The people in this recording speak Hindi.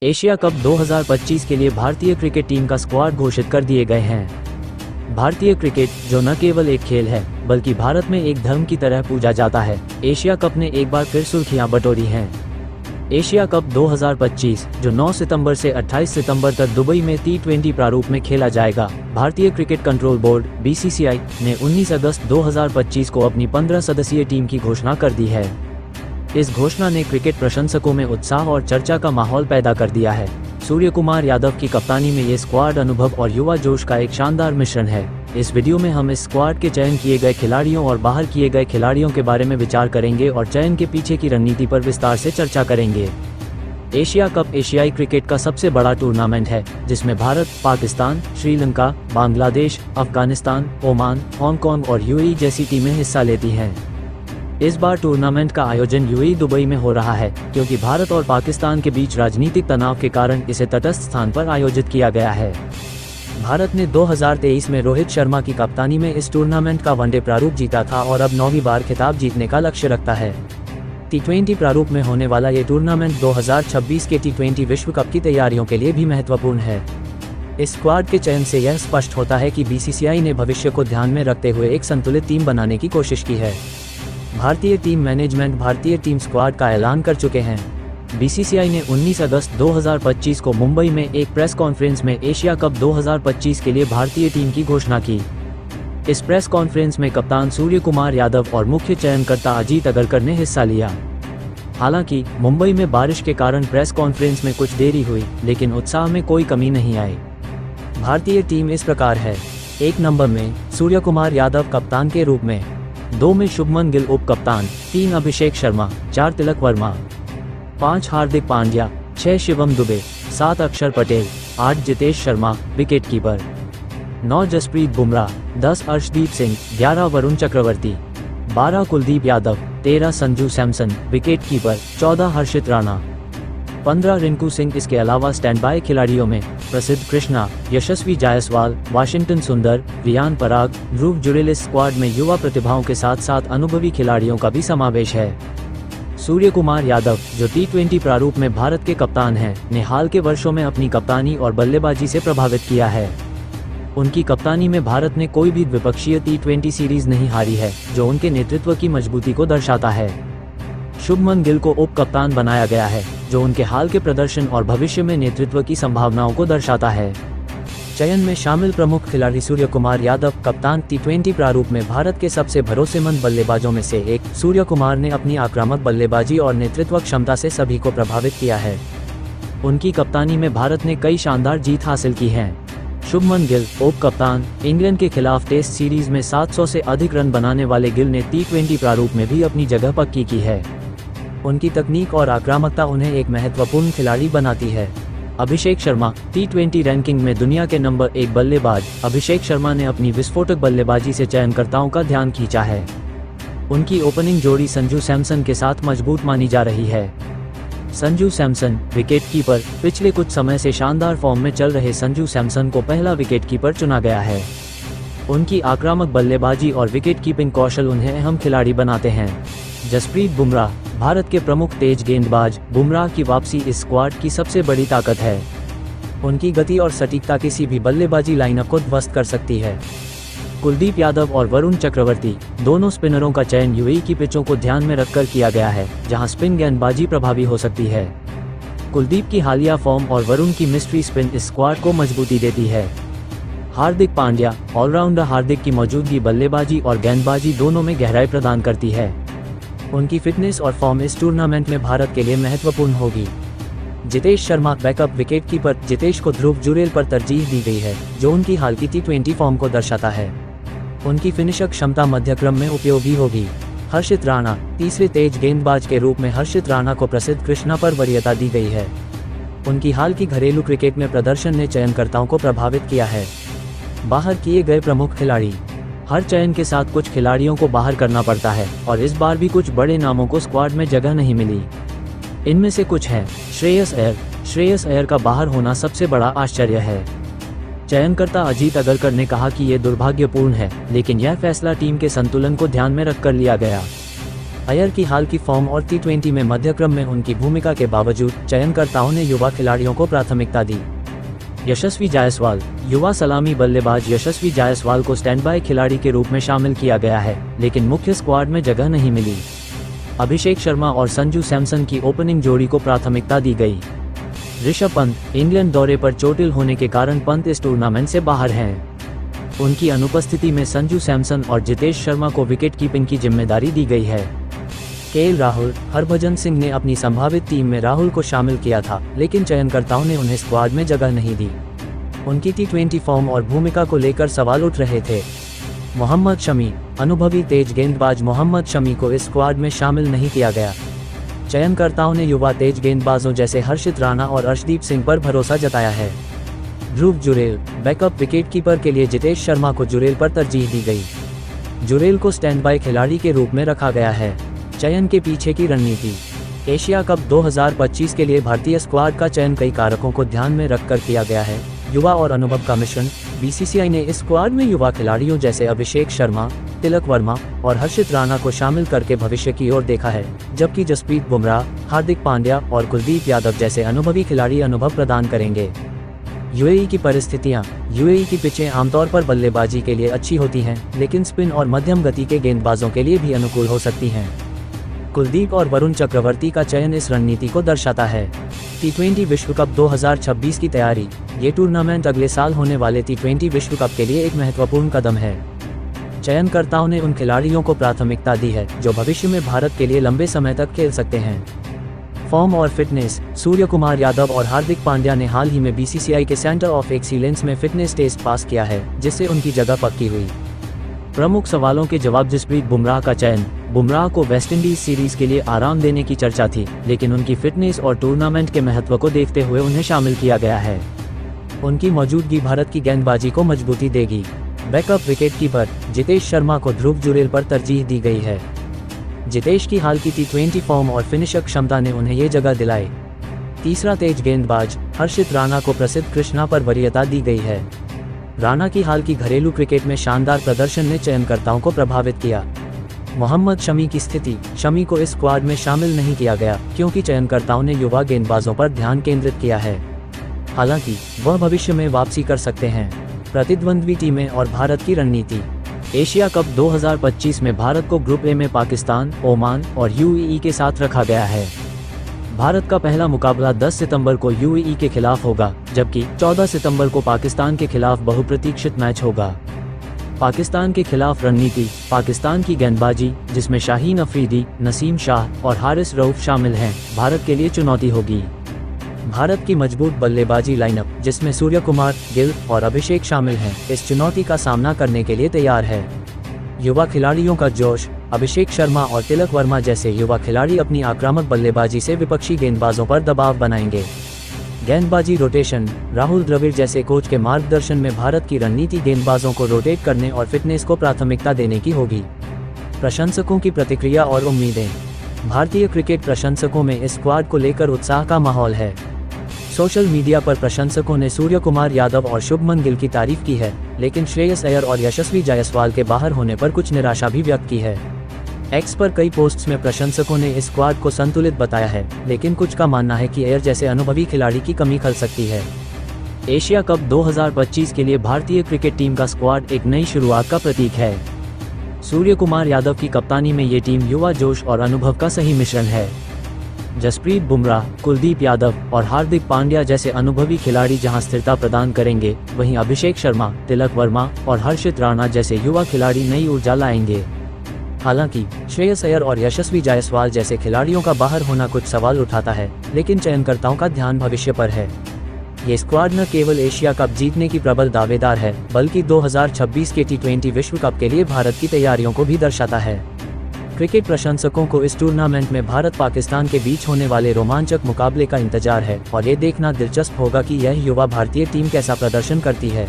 एशिया कप 2025 के लिए भारतीय क्रिकेट टीम का स्क्वाड घोषित कर दिए गए हैं। भारतीय क्रिकेट, जो न केवल एक खेल है बल्कि भारत में एक धर्म की तरह पूजा जाता है, एशिया कप ने एक बार फिर सुर्खियां बटोरी हैं। एशिया कप 2025, जो 9 सितंबर से 28 सितंबर तक दुबई में T20 प्रारूप में खेला जाएगा, भारतीय क्रिकेट कंट्रोल बोर्ड (BCCI) ने 19 अगस्त 2025 को अपनी 15 सदस्यीय टीम की घोषणा कर दी है। इस घोषणा ने क्रिकेट प्रशंसकों में उत्साह और चर्चा का माहौल पैदा कर दिया है। सूर्यकुमार यादव की कप्तानी में ये स्क्वाड अनुभव और युवा जोश का एक शानदार मिश्रण है। इस वीडियो में हम इस स्क्वाड के चयन किए गए खिलाड़ियों और बाहर किए गए खिलाड़ियों के बारे में विचार करेंगे और चयन के पीछे की रणनीति पर विस्तार से चर्चा करेंगे। एशिया कप एशियाई क्रिकेट का सबसे बड़ा टूर्नामेंट है, जिसमें भारत, पाकिस्तान, श्रीलंका, बांग्लादेश, अफगानिस्तान, ओमान, हांगकांग और यूएई जैसी टीमें हिस्सा लेती हैं। इस बार टूर्नामेंट का आयोजन यूएई दुबई में हो रहा है, क्योंकि भारत और पाकिस्तान के बीच राजनीतिक तनाव के कारण इसे तटस्थ स्थान पर आयोजित किया गया है। भारत ने 2023 में रोहित शर्मा की कप्तानी में इस टूर्नामेंट का वनडे प्रारूप जीता था और अब 9वीं बार खिताब जीतने का लक्ष्य रखता है। T20 प्रारूप में होने वाला ये टूर्नामेंट 2026 के T20 विश्व कप की तैयारियों के लिए भी महत्वपूर्ण है। इस स्क्वाड के चयन से यह स्पष्ट होता है कि BCCI ने भविष्य को ध्यान में रखते हुए एक संतुलित टीम बनाने की कोशिश की है। भारतीय टीम मैनेजमेंट भारतीय टीम स्क्वाड का ऐलान कर चुके हैं। BCCI ने 19 अगस्त 2025 को मुंबई में एक प्रेस कॉन्फ्रेंस में एशिया कप 2025 के लिए भारतीय टीम की घोषणा की। इस प्रेस कॉन्फ्रेंस में कप्तान सूर्यकुमार यादव और मुख्य चयनकर्ता अजीत अगरकर ने हिस्सा लिया। हालांकि मुंबई में बारिश के कारण प्रेस कॉन्फ्रेंस में कुछ देरी हुई, लेकिन उत्साह में कोई कमी नहीं आई। भारतीय टीम इस प्रकार है: 1 नंबर में सूर्यकुमार यादव कप्तान के रूप में, 2 में शुभमन गिल उप कप्तान, 3 अभिषेक शर्मा, 4 तिलक वर्मा, 5 हार्दिक पांड्या, 6 शिवम दुबे, 7 अक्षर Patel, 8 Jitesh Sharma wicket keeper, 9 Jasprit Bumrah, 10 Arshdeep Singh, 11 Varun Chakravarthy, 12 Kuldeep Yadav, 13 Sanju Samson wicket keeper, 14 हर्षित राणा, 15 रिंकू सिंह। इसके अलावा स्टैंड बाय खिलाड़ियों में प्रसिद्ध कृष्णा, यशस्वी जायसवाल, वाशिंगटन सुंदर, रियान पराग, ध्रुव जुरेल। इस स्क्वाड में युवा प्रतिभाओं के साथ साथ अनुभवी खिलाड़ियों का भी समावेश है। सूर्यकुमार यादव, जो T20 प्रारूप में भारत के कप्तान हैं, ने हाल के वर्षों में अपनी कप्तानी और बल्लेबाजी से प्रभावित किया है। उनकी कप्तानी में भारत ने कोई भी द्विपक्षीय T20 सीरीज नहीं हारी है, जो उनके नेतृत्व की मजबूती को दर्शाता है। शुभमन गिल को उप कप्तान बनाया गया है, जो उनके हाल के प्रदर्शन और भविष्य में नेतृत्व की संभावनाओं को दर्शाता है। चयन में शामिल प्रमुख खिलाड़ी सूर्यकुमार यादव, कप्तान, T20 प्रारूप में भारत के सबसे भरोसेमंद बल्लेबाजों में से एक। सूर्यकुमार ने अपनी आक्रामक बल्लेबाजी और नेतृत्व क्षमता से सभी को प्रभावित किया है। उनकी कप्तानी में भारत ने कई शानदार जीत हासिल की हैं। शुभमन गिल, उप कप्तान, इंग्लैंड के खिलाफ टेस्ट सीरीज में 700 से अधिक रन बनाने वाले गिल ने T20 प्रारूप में भी अपनी जगह पक्की की है। उनकी तकनीक और आक्रामकता उन्हें एक महत्वपूर्ण खिलाड़ी बनाती है। अभिषेक शर्मा, T20 रैंकिंग में दुनिया के नंबर 1 बल्लेबाज अभिषेक शर्मा ने अपनी विस्फोटक बल्लेबाजी से चयनकर्ताओं का ध्यान खींचा है। उनकी ओपनिंग जोड़ी संजू सैमसन के साथ मजबूत मानी जा रही है। Sanju Samson wicket keeper. पिछले कुछ समय से शानदार फॉर्म में चल रहे संजू सैमसन को पहला विकेट कीपर चुना गया है। उनकी आक्रामक बल्लेबाजी और विकेट कीपिंग कौशल उन्हें अहम खिलाड़ी बनाते हैं। जसप्रीत बुमराह, भारत के प्रमुख तेज गेंदबाज, बुमराह की वापसी इस स्क्वाड की सबसे बड़ी ताकत है। उनकी गति और सटीकता किसी भी बल्लेबाजी लाइनअप को ध्वस्त कर सकती है। कुलदीप यादव और वरुण चक्रवर्ती, दोनों स्पिनरों का चयन यूएई की पिचों को ध्यान में रखकर किया गया है, जहां स्पिन गेंदबाजी प्रभावी हो सकती है। कुलदीप की हालिया फॉर्म और वरुण की मिस्ट्री स्पिन इस स्क्वाड को मजबूती देती है। हार्दिक पांड्या, ऑलराउंडर हार्दिक की मौजूदगी बल्लेबाजी और गेंदबाजी दोनों में गहराई प्रदान करती है। उनकी फिटनेस और फॉर्म इस टूर्नामेंट में भारत के लिए महत्वपूर्ण होगी। Jitesh Sharma, backup wicket keeper. Jitesh को ध्रुव जुरेल पर तरजीह दी गई है, जो उनकी हाल की T20 फॉर्म को दर्शाता है। उनकी फिनिशर क्षमता मध्यक्रम में उपयोगी होगी। हर्षित राणा, तीसरे तेज गेंदबाज के रूप में हर्षित राणा को प्रसिद्ध कृष्णा पर वरीयता दी गई है। उनकी हाल की घरेलू क्रिकेट में प्रदर्शन ने चयनकर्ताओं को प्रभावित किया है। बाहर किए गए प्रमुख खिलाड़ी। हर चयन के साथ कुछ खिलाड़ियों को बाहर करना पड़ता है, और इस बार भी कुछ बड़े नामों को स्क्वाड में जगह नहीं मिली। इनमें से कुछ हैं: श्रेयस अय्यर। श्रेयस अय्यर का बाहर होना सबसे बड़ा आश्चर्य है। चयनकर्ता अजीत अगरकर ने कहा कि ये दुर्भाग्यपूर्ण है, लेकिन यह फैसला टीम के संतुलन को ध्यान में रखकर लिया गया। अय्यर की हाल की फॉर्म और T20 में मध्यक्रम में उनकी भूमिका के बावजूद चयनकर्ताओं ने युवा खिलाड़ियों को प्राथमिकता दी। यशस्वी जायसवाल। युवा सलामी बल्लेबाज यशस्वी जायसवाल को स्टैंडबाय खिलाड़ी के रूप में शामिल किया गया है, लेकिन मुख्य स्क्वाड में जगह नहीं मिली। अभिषेक शर्मा और संजू सैमसन की ओपनिंग जोड़ी को प्राथमिकता दी गई। ऋषभ पंत। इंग्लैंड दौरे पर चोटिल होने के कारण पंत इस टूर्नामेंट से बाहर हैं। उनकी अनुपस्थिति में संजू सैमसन और जितेश शर्मा को विकेट कीपिंग की जिम्मेदारी दी गई है। केएल राहुल। हरभजन सिंह ने अपनी संभावित टीम में राहुल को शामिल किया था, लेकिन चयनकर्ताओं ने उन्हें स्क्वाड में जगह नहीं दी। उनकी T20 फॉर्म और भूमिका को लेकर सवाल उठ रहे थे। मोहम्मद शमी। अनुभवी तेज गेंदबाज मोहम्मद शमी को इस स्क्वाड में शामिल नहीं किया गया। चयनकर्ताओं ने युवा तेज गेंदबाजों जैसे हर्षित राणा और अर्शदीप सिंह पर भरोसा जताया है। ध्रुव जुरेल। बैकअप विकेटकीपर के लिए जितेश शर्मा को जुरेल पर तरजीह दी गई। जुरेल को स्टैंडबाय खिलाड़ी के रूप में रखा गया है। चयन के पीछे की रणनीति। एशिया कप 2025 के लिए भारतीय स्क्वाड का चयन कई कारकों को ध्यान में रखकर किया गया है। युवा और अनुभव का मिश्रण। बीसीसीआई ने इस स्क्वाड में युवा खिलाड़ियों जैसे अभिषेक शर्मा, तिलक वर्मा और हर्षित राणा को शामिल करके भविष्य की ओर देखा है, जबकि जसप्रीत बुमराह, हार्दिक पांड्या और कुलदीप यादव जैसे अनुभवी खिलाड़ी अनुभव प्रदान करेंगे। यूएई की परिस्थितियां। यूएई की पिचें आमतौर पर बल्लेबाजी के लिए अच्छी होती हैं, लेकिन स्पिन और मध्यम गति के गेंदबाजों के लिए भी अनुकूल हो सकती हैं। कुलदीप और वरुण चक्रवर्ती का चयन इस रणनीति को दर्शाता है। T20 विश्व कप 2026 की तैयारी। ये टूर्नामेंट अगले साल होने वाले T20 विश्व कप के लिए एक महत्वपूर्ण कदम है। चयनकर्ताओं ने उन खिलाड़ियों को प्राथमिकता दी है जो भविष्य में भारत के लिए लंबे समय तक खेल सकते हैं। फॉर्म और फिटनेस। सूर्य कुमार यादव और हार्दिक पांड्या ने हाल ही में बीसीसीआई के सेंटर ऑफ एक्सीलेंस में फिटनेस टेस्ट पास किया है, जिससे उनकी जगह पक्की हुई। प्रमुख सवालों के जवाब। जसप्रीत बुमराह का चयन। बुमराह को वेस्टइंडीज सीरीज के लिए आराम देने की चर्चा थी, लेकिन उनकी फिटनेस और टूर्नामेंट के महत्व को देखते हुए उन्हें शामिल किया गया है। उनकी मौजूदगी भारत की गेंदबाजी को मजबूती देगी। Backup wicketkeeper. जितेश शर्मा को ध्रुव जुरेल पर तरजीह दी गई है। जितेश की हाल की T20 फॉर्म और फिनिशर क्षमता ने उन्हें ये जगह दिलाई। तीसरा तेज गेंदबाज। हर्षित राणा को प्रसिद्ध कृष्णा पर वरीयता दी गई है। राणा की हाल की घरेलू क्रिकेट में शानदार प्रदर्शन ने चयनकर्ताओं को प्रभावित किया। मोहम्मद शमी की स्थिति। शमी को इस स्क्वाड में शामिल नहीं किया गया, क्योंकि चयनकर्ताओं ने युवा गेंदबाजों पर ध्यान केंद्रित किया है। हालांकि वह भविष्य में वापसी कर सकते हैं। प्रतिद्वंद्वी टीमें और भारत की रणनीति। एशिया कप 2025 में भारत को ग्रुप ए में पाकिस्तान, ओमान और यूएई के साथ रखा गया है। भारत का पहला मुकाबला 10 सितंबर को यूएई के खिलाफ होगा, जबकि 14 सितंबर को पाकिस्तान के खिलाफ बहुप्रतीक्षित मैच होगा। पाकिस्तान के खिलाफ रणनीति। पाकिस्तान की गेंदबाजी, जिसमें शाहीन अफरीदी, नसीम शाह और हारिस रऊफ शामिल हैं, भारत के लिए चुनौती होगी। भारत की मजबूत बल्लेबाजी लाइनअप, जिसमें सूर्य कुमार, गिल और अभिषेक शामिल हैं, इस चुनौती का सामना करने के लिए तैयार है। युवा खिलाड़ियों का जोश। अभिषेक शर्मा और तिलक वर्मा जैसे युवा खिलाड़ी अपनी आक्रामक बल्लेबाजी से विपक्षी गेंदबाजों पर दबाव बनाएंगे। गेंदबाजी रोटेशन। राहुल द्रविड़ जैसे कोच के मार्गदर्शन में भारत की रणनीति गेंदबाजों को रोटेट करने और फिटनेस को प्राथमिकता देने की होगी। प्रशंसकों की प्रतिक्रिया और उम्मीदें। भारतीय क्रिकेट प्रशंसकों में इस स्क्वाड को लेकर उत्साह का माहौल है। सोशल मीडिया पर प्रशंसकों ने सूर्य कुमार यादव और शुभमन गिल की तारीफ की है, लेकिन श्रेयस अय्यर और यशस्वी जायसवाल के बाहर होने पर कुछ निराशा भी व्यक्त की है। एक्स पर कई पोस्ट्स में प्रशंसकों ने इस स्क्वाड को संतुलित बताया है, लेकिन कुछ का मानना है कि अय्यर जैसे अनुभवी खिलाड़ी की कमी खल सकती है। एशिया कप 2025 के लिए भारतीय क्रिकेट टीम का स्क्वाड एक नई शुरुआत का प्रतीक है। सूर्य कुमार यादव की कप्तानी में ये टीम युवा जोश और अनुभव का सही मिश्रण है। जसप्रीत बुमराह, कुलदीप यादव और हार्दिक पांड्या जैसे अनुभवी खिलाड़ी जहां स्थिरता प्रदान करेंगे, वहीं अभिषेक शर्मा, तिलक वर्मा और हर्षित राणा जैसे युवा खिलाड़ी नई ऊर्जा लाएंगे। हालांकि श्रेयस अय्यर और यशस्वी जायसवाल जैसे खिलाड़ियों का बाहर होना कुछ सवाल उठाता है, लेकिन चयनकर्ताओं का ध्यान भविष्य पर है। ये स्क्वाड न केवल एशिया कप जीतने की प्रबल दावेदार है, बल्कि 2026 के T20 विश्व कप के लिए भारत की तैयारियों को भी दर्शाता है। क्रिकेट प्रशंसकों को इस टूर्नामेंट में भारत पाकिस्तान के बीच होने वाले रोमांचक मुकाबले का इंतजार है और ये देखना दिलचस्प होगा कि यह युवा भारतीय टीम कैसा प्रदर्शन करती है।